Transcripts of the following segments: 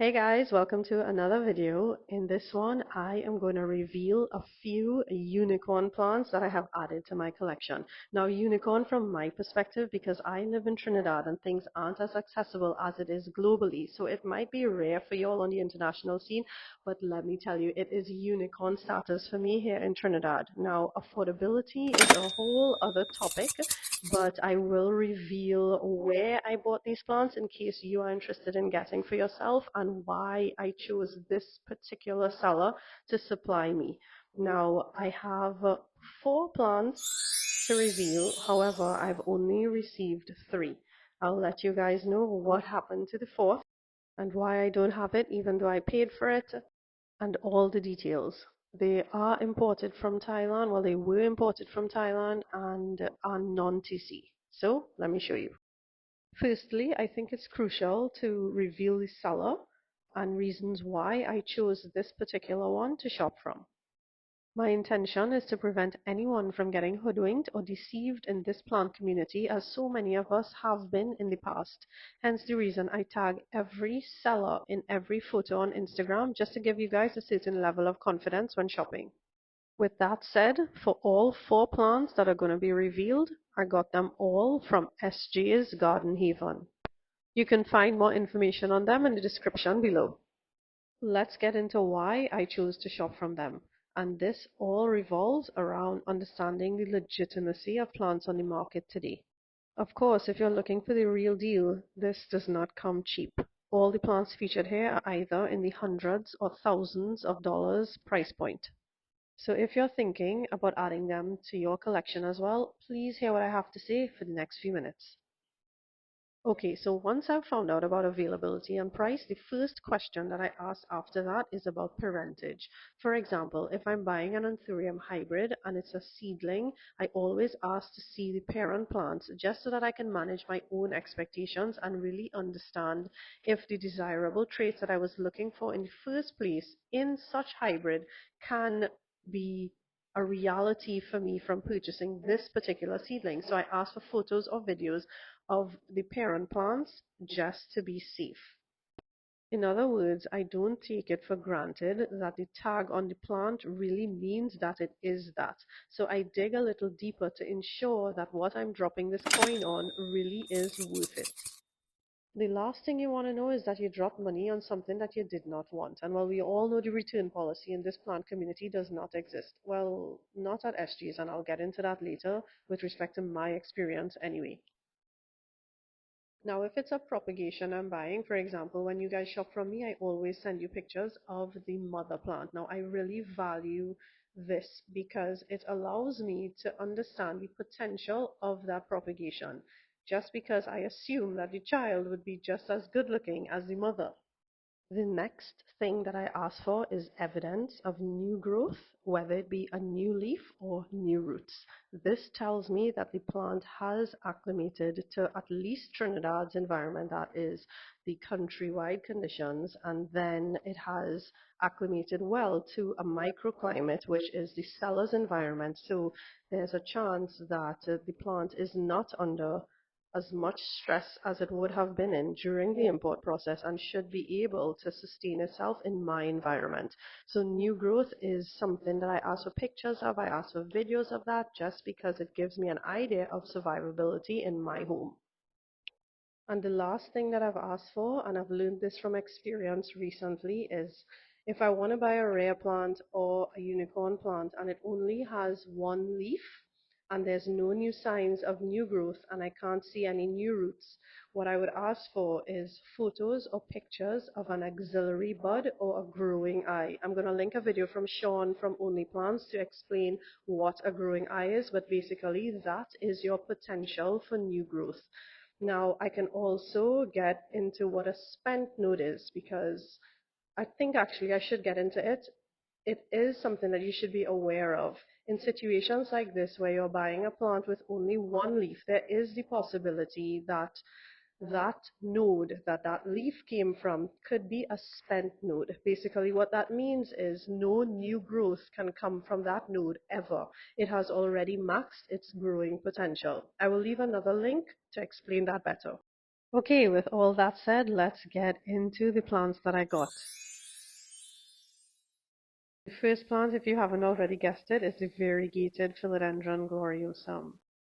Hey guys, welcome to another video. In this one, I am going to reveal a few unicorn plants that I have added to my collection. Now, unicorn from my perspective, because I live in Trinidad and things aren't as accessible as it is globally, so it might be rare for you all on the international scene, but let me tell you, it is unicorn status for me here in Trinidad. Now, affordability is a whole other topic, but I will reveal where I bought these plants in case you are interested in getting for yourself and why I chose this particular seller to supply me. Now, I have four plants to reveal. However, I've only received three. I'll let you guys know what happened to the fourth and why I don't have it even though I paid for it and all the details. They are imported from Thailand. Well, they were imported from Thailand and are non-TC. So let me show you. Firstly, I think it's crucial to reveal the seller and reasons why I chose this particular one to shop from. My intention is to prevent anyone from getting hoodwinked or deceived in this plant community, as so many of us have been in the past. Hence the reason I tag every seller in every photo on Instagram, just to give you guys a certain level of confidence when shopping. With that said, for all four plants that are going to be revealed, I got them all from SJ's Garden Haven. You can find more information on them in the description below. Let's get into why I chose to shop from them. And this all revolves around understanding the legitimacy of plants on the market today. Of course, if you're looking for the real deal, this does not come cheap. All the plants featured here are either in the hundreds or thousands of dollars price point. So if you're thinking about adding them to your collection as well, please hear what I have to say for the next few minutes. Okay, so once I've found out about availability and price, the first question that I ask after that is about parentage. For example, if I'm buying an anthurium hybrid and it's a seedling, I always ask to see the parent plants just so that I can manage my own expectations and really understand if the desirable traits that I was looking for in the first place in such hybrid can be a reality for me from purchasing this particular seedling. So I ask for photos or videos of the parent plants just to be safe. In other words, I don't take it for granted that the tag on the plant really means that it is that. So I dig a little deeper to ensure that what I'm dropping this coin on really is worth it. The last thing you want to know is that you dropped money on something that you did not want. And while we all know the return policy in this plant community does not exist, well, not at SG's, and I'll get into that later with respect to my experience anyway. Now, if it's a propagation I'm buying, for example, when you guys shop from me, I always send you pictures of the mother plant. Now, I really value this because it allows me to understand the potential of that propagation, just because I assume that the child would be just as good looking as the mother. The next thing that I ask for is evidence of new growth, whether it be a new leaf or new roots. This tells me that the plant has acclimated to at least Trinidad's environment, that is the countrywide conditions, and then it has acclimated well to a microclimate, which is the seller's environment. So there's a chance that the plant is not under as much stress as it would have been in during the import process and should be able to sustain itself in my environment. So new growth is something that I ask for pictures of, I ask for videos of that just because it gives me an idea of survivability in my home. And the last thing that I've asked for, and I've learned this from experience recently, is if I want to buy a rare plant or a unicorn plant and it only has one leaf and there's no new signs of new growth and I can't see any new roots, what I would ask for is photos or pictures of an auxiliary bud or a growing eye. I'm going to link a video from Sean from Only Plants to explain what a growing eye is, but basically that is your potential for new growth. Now, I can also get into what a spent node is because I think actually I should get into it. It is something that you should be aware of. In situations like this where you're buying a plant with only one leaf, there is the possibility that that node that leaf came from could be a spent node. Basically, what that means is no new growth can come from that node ever. It has already maxed its growing potential. I will leave another link to explain that better. Okay, with all that said, let's get into the plants that I got. The first plant, if you haven't already guessed it, is the variegated Philodendron gloriosum.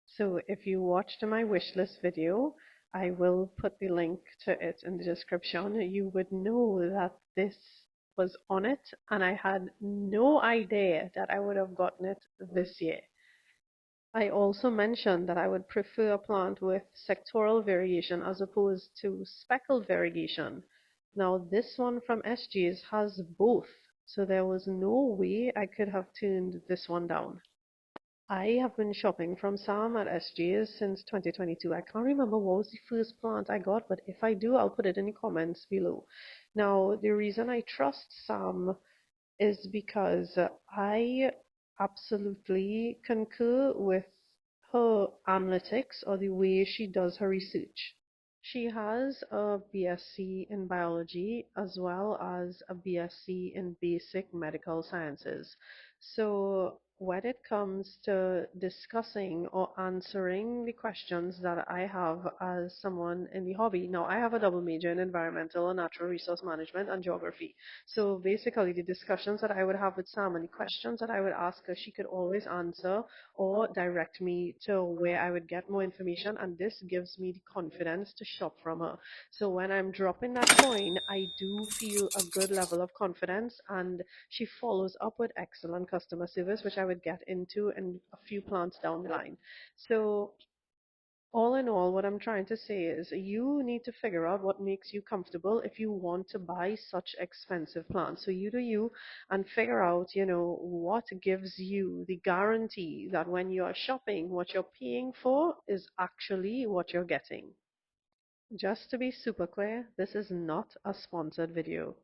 So if you watched my wish list video, I will put the link to it in the description. You would know that this was on it, and I had no idea that I would have gotten it this year. I also mentioned that I would prefer a plant with sectoral variegation as opposed to speckled variegation. Now, this one from SG's has both, so there was no way I could have turned this one down. I have been shopping from Sam at SG's since 2022. I can't remember what was the first plant I got, but if I do, I'll put it in the comments below. Now, the reason I trust Sam is because I absolutely concur with her analytics or the way she does her research. She has a BSc in biology as well as a BSc in basic medical sciences. So when it comes to discussing or answering the questions that I have as someone in the hobby, now I have a double major in environmental and natural resource management and geography. So basically, the discussions that I would have with Sam and the questions that I would ask her, she could always answer or direct me to where I would get more information. And this gives me the confidence to shop from her. So when I'm dropping that coin, I do feel a good level of confidence. And she follows up with excellent customer service, which I would get into in a few plants down the line. So all in all, what I'm trying to say is you need to figure out what makes you comfortable if you want to buy such expensive plants. So you do you and figure out, what gives you the guarantee that when you are shopping, what you're paying for is actually what you're getting. Just to be super clear, this is not a sponsored video.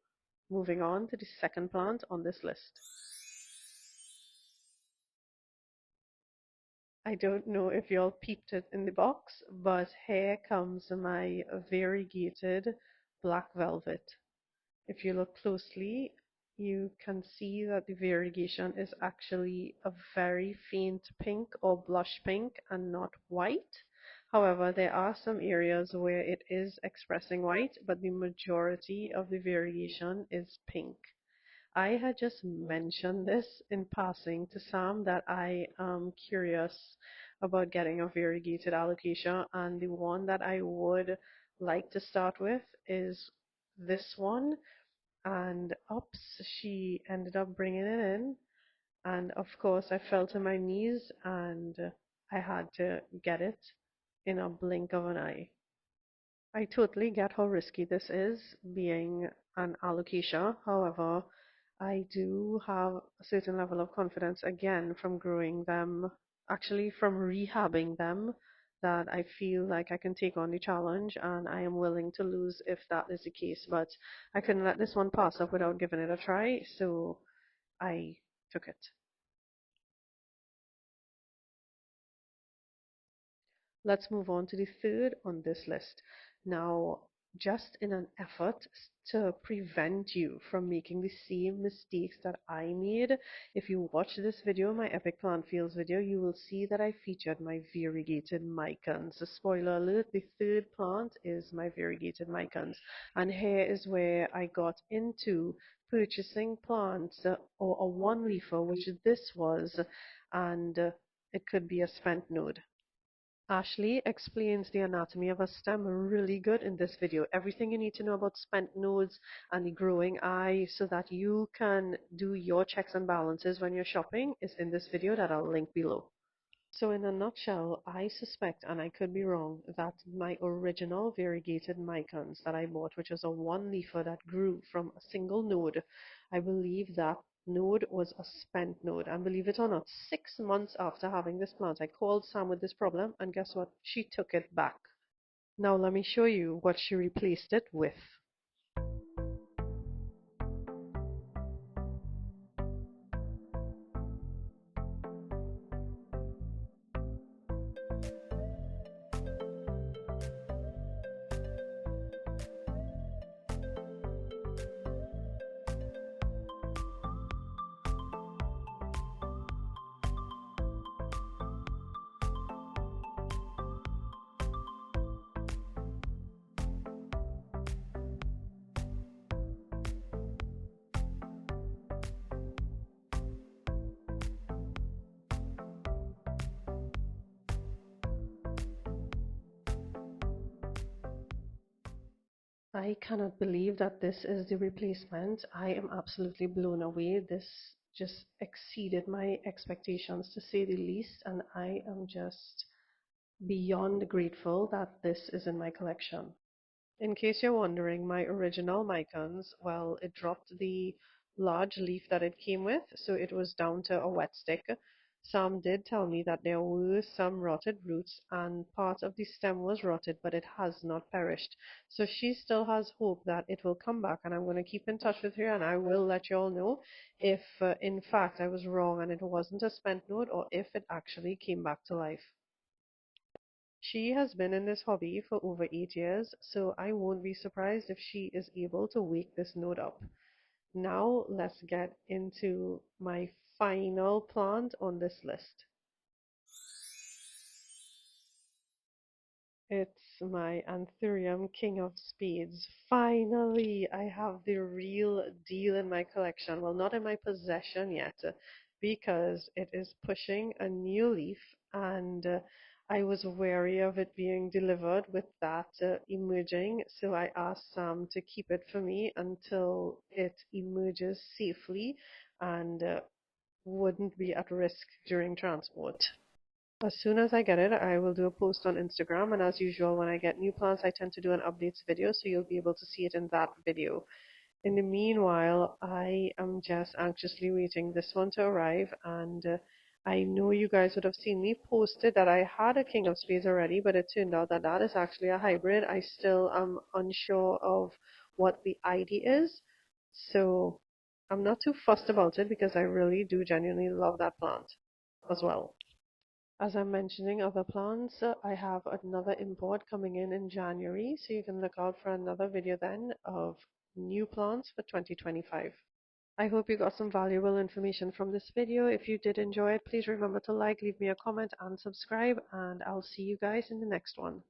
Moving on to the second plant on this list. I don't know if y'all peeped it in the box, but here comes my variegated black velvet. If you look closely, you can see that the variegation is actually a very faint pink or blush pink and not white. However, there are some areas where it is expressing white, but the majority of the variegation is pink. I had just mentioned this in passing to Sam that I am curious about getting a variegated alocasia, and the one that I would like to start with is this one. And oops, she ended up bringing it in, and of course I fell to my knees and I had to get it in a blink of an eye. I totally get how risky this is, being an alocasia. However, I do have a certain level of confidence again from growing them, actually from rehabbing them, that I feel like I can take on the challenge and I am willing to lose if that is the case. But I couldn't let this one pass up without giving it a try, so I took it. Let's move on to the third on this list. Now, just in an effort to prevent you from making the same mistakes that I made, if you watch this video, my Epic Plant Fields video, you will see that I featured my variegated micans. So spoiler alert, the third plant is my variegated micans. And here is where I got into purchasing plants or a one-leafer, which this was, and it could be a spent node. Ashley explains the anatomy of a stem really good in this video. Everything you need to know about spent nodes and the growing eye so that you can do your checks and balances when you're shopping is in this video that I'll link below. So in a nutshell, I suspect, and I could be wrong, that my original variegated micans that I bought, which was a one-leafer that grew from a single node, I believe that node was a spent node. And believe it or not, 6 months after having this plant, I called Sam with this problem, and guess what? She took it back. Now let me show you what she replaced it with. I cannot believe that this is the replacement. I am absolutely blown away. This just exceeded my expectations to say the least, and I am just beyond grateful that this is in my collection. In case you're wondering, my original Mycons, well, it dropped the large leaf that it came with, so it was down to a wet stick. Some did tell me that there were some rotted roots and part of the stem was rotted, but it has not perished. So she still has hope that it will come back, and I'm going to keep in touch with her and I will let you all know if, in fact, I was wrong and it wasn't a spent node or if it actually came back to life. She has been in this hobby for over 8 years, so I won't be surprised if she is able to wake this node up. Now let's get into my final plant on this list. It's my Anthurium King of Spades. Finally, I have the real deal in my collection. Well, not in my possession yet, because it is pushing a new leaf, and I was wary of it being delivered with that emerging, so I asked Sam to keep it for me until it emerges safely and wouldn't be at risk during transport. As soon as I get it, I will do a post on Instagram, and as usual, when I get new plants, I tend to do an updates video, so you'll be able to see it in that video. In the meanwhile, I am just anxiously waiting this one to arrive, and I know you guys would have seen me posted that I had a King of Spades already, but it turned out that that is actually a hybrid. I still am unsure of what the ID is, so I'm not too fussed about it because I really do genuinely love that plant as well. As I'm mentioning other plants, I have another import coming in January, so you can look out for another video then of new plants for 2025. I hope you got some valuable information from this video. If you did enjoy it, please remember to like, leave me a comment, and subscribe, and I'll see you guys in the next one.